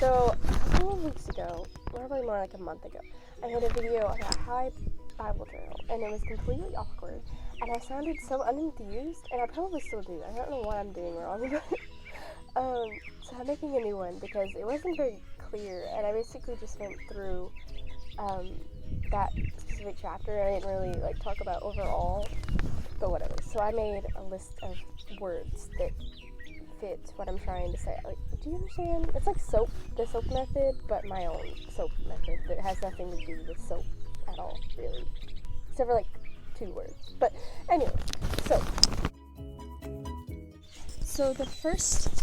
So, a couple of weeks ago, probably more like a month ago, I made a video about how I Bible journal, and it was completely awkward, and I sounded so unenthused, and I probably still do. I don't know what I'm doing wrong, but so I'm making a new one because it wasn't very clear, and I basically just went through that specific chapter, and I didn't really talk about overall, but whatever. So I made a list of words that fit what I'm trying to say. Do you understand? It's like the soap method, but my own soap method that has nothing to do with soap at all, really. Except for 2 words. But anyway, so the first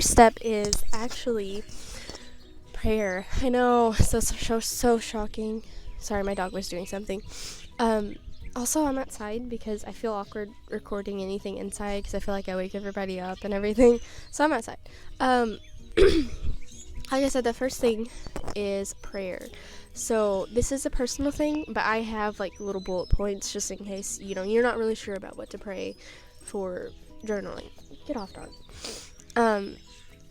step is actually prayer. I know, so shocking. Sorry, my dog was doing something. Also, I'm outside because I feel awkward recording anything inside because I feel like I wake everybody up and everything. So I'm outside. Like I said, the first thing is prayer. So this is a personal thing, but I have little bullet points just in case, you're not really sure about what to pray for journaling. Get off, dog.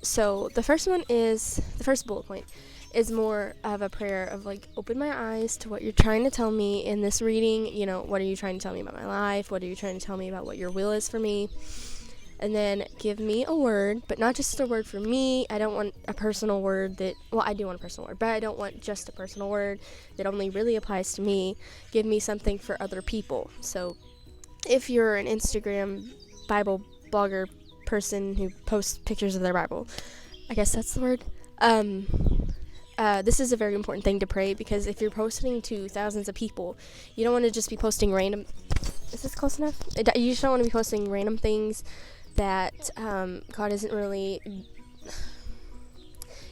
So the first bullet point is more of a prayer of open my eyes to what you're trying to tell me in this reading. What are you trying to tell me about my life? What are you trying to tell me about what your will is for me? And then give me a word, but not just a word for me. I don't want a personal word I do want a personal word, but I don't want just a personal word that only really applies to me. Give me something for other people. So if you're an Instagram Bible blogger person who posts pictures of their Bible, I guess that's the word. This is a very important thing to pray, because if you're posting to thousands of people, you don't want to just be posting random. Is this close enough? You just don't want to be posting random things that God isn't really. You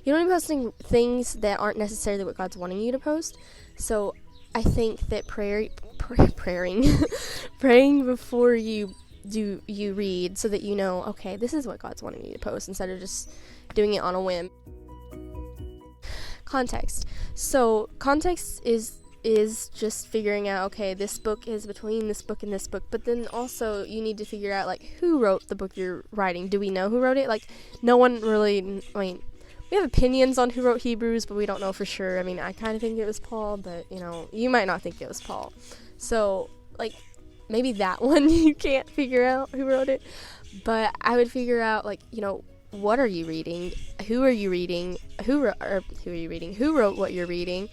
don't want to be posting things that aren't necessarily what God's wanting you to post. So I think that praying before you read, so that okay, this is what God's wanting me to post, instead of just doing it on a whim. Context. So context is just figuring out, okay, this book is between this book and this book, but then also you need to figure out who wrote the book you're writing. Do we know who wrote it? No one really, we have opinions on who wrote Hebrews, but we don't know for sure. I kind of think it was Paul, but you might not think it was Paul. So maybe that one you can't figure out who wrote it, but I would figure out what are you reading? Who are you reading? Who are you reading? Who wrote what you're reading?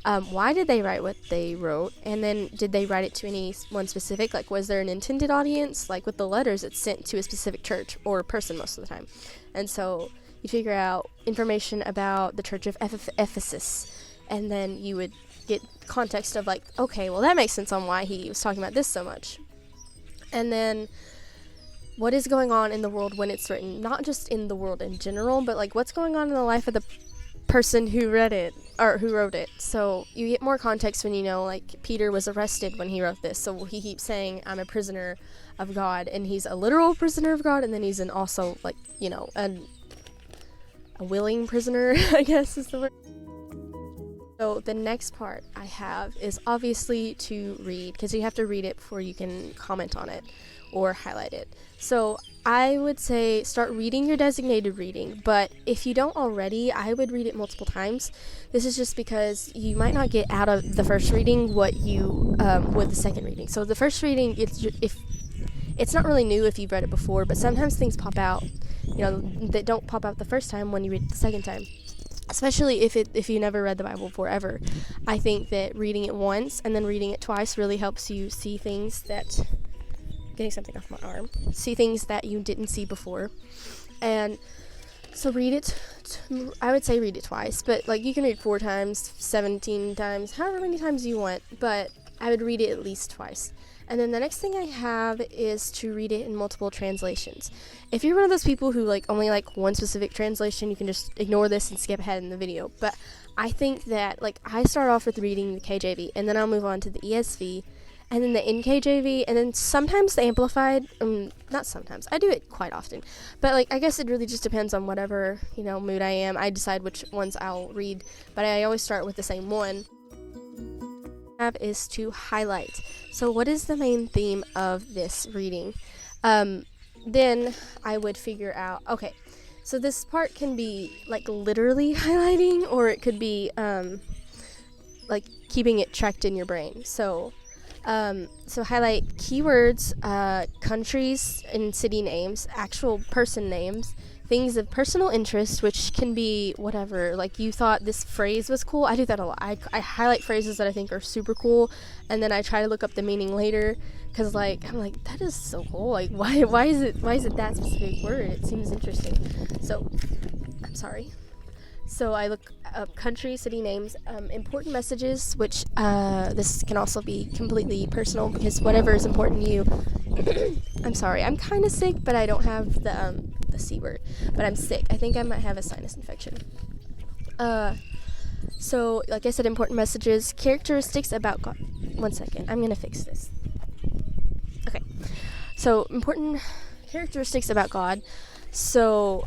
Why did they write what they wrote? And then did they write it to anyone specific? Was there an intended audience? With the letters, it's sent to a specific church or person most of the time. And so you figure out information about the church of Ephesus, and then you would get context of okay, well, that makes sense on why he was talking about this so much. And then what is going on in the world when it's written, not just in the world in general, but what's going on in the life of the person who read it or who wrote it. So you get more context when Peter was arrested when he wrote this, so he keeps saying, I'm a prisoner of God, and he's a literal prisoner of God, and then he's also a willing prisoner, I guess is the word. So the next part I have is obviously to read, because you have to read it before you can comment on it or highlight it. So I would say start reading your designated reading, but if you don't already, I would read it multiple times. This is just because you might not get out of the first reading what you would the second reading. So the first reading, it's not really new if you've read it before, but sometimes things pop out, that don't pop out the first time when you read it the second time. Especially if you never read the Bible before ever. I think that reading it once and then reading it twice really helps you see things that... Getting something off my arm. See things that you didn't see before. And so read it. I would say read it twice. But you can read 4 times, 17 times, however many times you want. But I would read it at least twice. And then the next thing I have is to read it in multiple translations. If you're one of those people who only one specific translation, you can just ignore this and skip ahead in the video. But I think that I start off with reading the KJV, and then I'll move on to the ESV, and then the NKJV, and then sometimes the Amplified. Not sometimes. I do it quite often. But I guess it really just depends on whatever mood I am. I decide which ones I'll read, but I always start with the same one. Is to highlight. So what is the main theme of this reading? Then I would figure out, okay, So this part can be like literally highlighting, or it could be like keeping it tracked in your brain. So highlight keywords, countries and city names, actual person names, things of personal interest, which can be whatever. Like, you thought this phrase was cool. I do that a lot. I highlight phrases that I think are super cool, and then I try to look up the meaning later, because I'm like, that is so cool. Like, why is it that specific word? It seems interesting. So, I'm sorry. So I look up country, city names, important messages, which this can also be completely personal, because whatever is important to you. I'm sorry, I'm kind of sick, but I don't have the C word, but I'm sick. I think I might have a sinus infection. So like I said, important messages, characteristics about God. One second, I'm gonna fix this. Okay, so important characteristics about God. So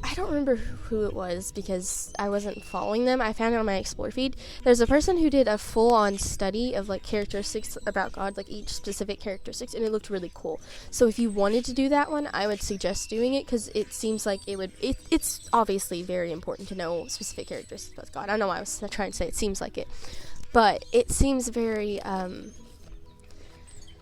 I don't remember who it was, because I wasn't following them. I found it on my Explore feed. There's a person who did a full-on study of like characteristics about God, like each specific characteristics, and it looked really cool. So if you wanted to do that one, I would suggest doing it, because it seems like it's obviously very important to know specific characteristics about God. I don't know why I was trying to say it seems like it, but it seems very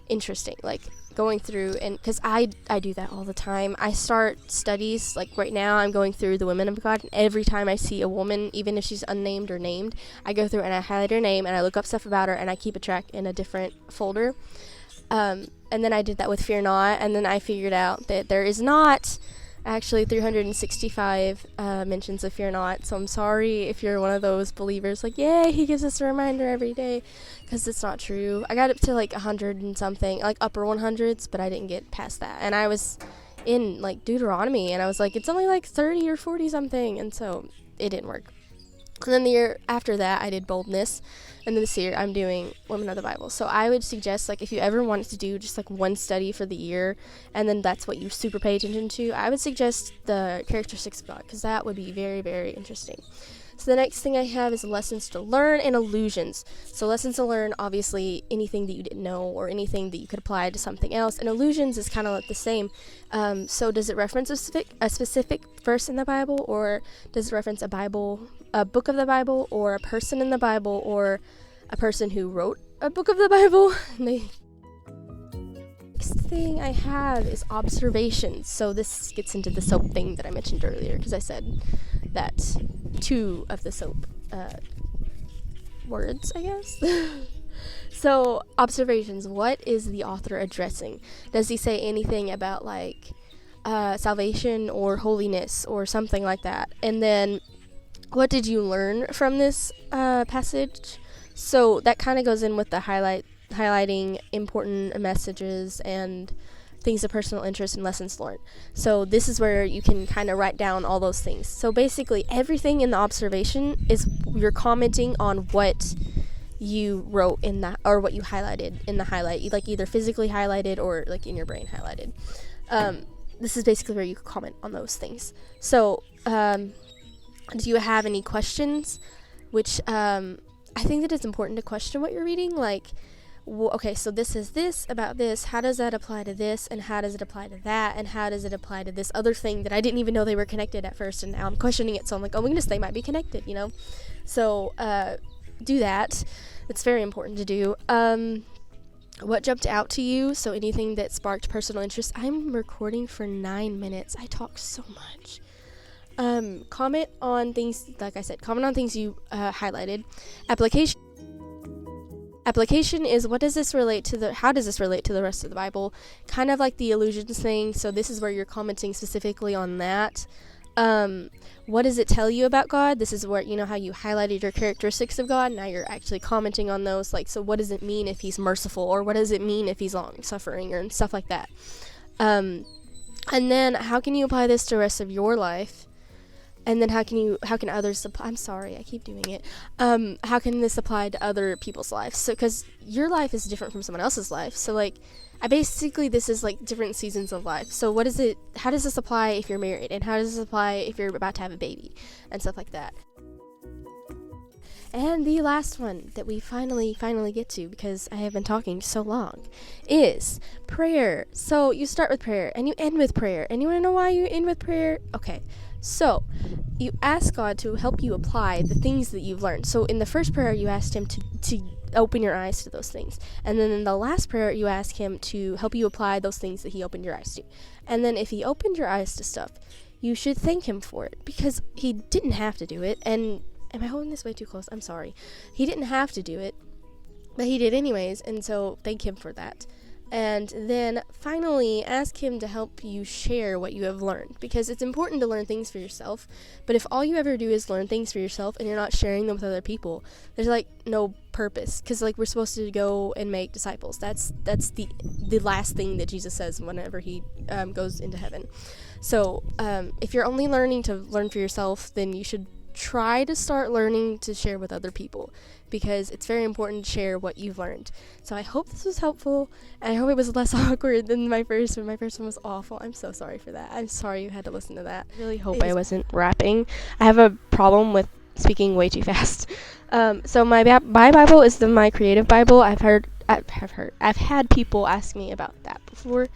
interesting, like going through, and because I do that all the time. I start studies, like right now I'm going through the women of God, and every time I see a woman, even if she's unnamed or named, I go through and I highlight her name and I look up stuff about her and I keep a track in a different folder. And then I did that with Fear Not, and then I figured out that there is not actually 365 mentions of Fear Not. So I'm sorry if you're one of those believers like, yay, he gives us a reminder every day, because it's not true. I got up to like 100 and something, like upper 100s, but I didn't get past that. And I was in like Deuteronomy, and I was like, it's only like 30 or 40 something, and so it didn't work. And then the year after that, I did Boldness, and then this year I'm doing Women of the Bible. So I would suggest, like, if you ever wanted to do just like one study for the year, and then that's what you super pay attention to, I would suggest the characteristics of God, because that would be very, very interesting. So the next thing I have is lessons to learn and illusions. So lessons to learn, obviously, anything that you didn't know or anything that you could apply to something else. And illusions is kind of like the same. So does it reference a specific verse in the Bible, or does it reference a book of the Bible, or a person in the Bible, or a person who wrote a book of the Bible? Next thing I have is observations. So this gets into the soap thing that I mentioned earlier, because I said that 2 of the soap words, I guess. So observations, what is the author addressing? Does he say anything about like salvation or holiness or something like that? And then what did you learn from this passage? So that kind of goes in with the highlighting important messages and things of personal interest and lessons learned. So this is where you can kind of write down all those things. So basically everything in the observation is you're commenting on what you wrote in that, or what you highlighted in the highlight, like either physically highlighted or like in your brain highlighted. This is basically where you can comment on those things. So do you have any questions? Which I think that it's important to question what you're reading, like, okay, so this is this about this, how does that apply to this, and how does it apply to that, and how does it apply to this other thing that I didn't even know they were connected at first, and now I'm questioning it, so I'm like, oh my goodness, they might be connected, you know? So do that. It's very important to do. What jumped out to you? So anything that sparked personal interest. I'm recording for 9 minutes. I talk so much. Comment on things, like I said, comment on things you highlighted. Application is, how does this relate to the rest of the Bible? Kind of like the illusions thing. So this is where you're commenting specifically on that. What does it tell you about God? This is where, you know, how you highlighted your characteristics of God. Now you're actually commenting on those. Like, so what does it mean if he's merciful? Or what does it mean if he's long suffering, or stuff like that? And then how can you apply this to the rest of your life? And then how can others apply? I'm sorry, I keep doing it. How can this apply to other people's lives? So, because your life is different from someone else's life. So, like, this is like different seasons of life. So how does this apply if you're married? And how does this apply if you're about to have a baby? And stuff like that. And the last one that we finally get to, because I have been talking so long, is prayer. So you start with prayer and you end with prayer. And you want to know why you end with prayer? Okay. So you ask God to help you apply the things that you've learned. So in the first prayer, you asked him to open your eyes to those things. And then in the last prayer, you ask him to help you apply those things that he opened your eyes to. And then if he opened your eyes to stuff, you should thank him for it, because he didn't have to do it. And am I holding this way too close? I'm sorry. He didn't have to do it, but he did anyways, and so thank him for that. And then finally, ask him to help you share what you have learned, because it's important to learn things for yourself, but if all you ever do is learn things for yourself and you're not sharing them with other people, there's like no purpose, because like we're supposed to go and make disciples. That's the last thing that Jesus says whenever he goes into heaven. So if you're only learning to learn for yourself, then you should try to start learning to share with other people, because it's very important to share what you've learned. So I hope this was helpful, and I hope it was less awkward than my first one. My first one was awful. I'm so sorry for that. I'm sorry you had to listen to that. I really hope I wasn't rapping. I have a problem with speaking way too fast. So my Bible is my creative Bible. I've had people ask me about that before.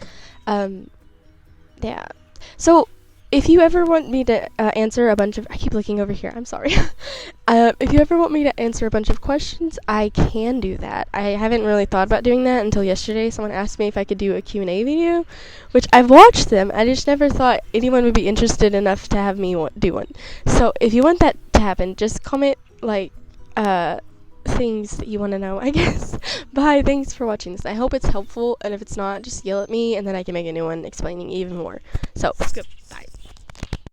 Yeah. So if you ever want me to answer a bunch of... I keep looking over here. I'm sorry. If you ever want me to answer a bunch of questions, I can do that. I haven't really thought about doing that until yesterday. Someone asked me if I could do a Q&A video, which I've watched them. I just never thought anyone would be interested enough to have me do one. So if you want that to happen, just comment, like, things that you want to know, I guess. Bye. Thanks for watching this. I hope it's helpful, and if it's not, just yell at me, and then I can make a new one explaining even more. So, let's go.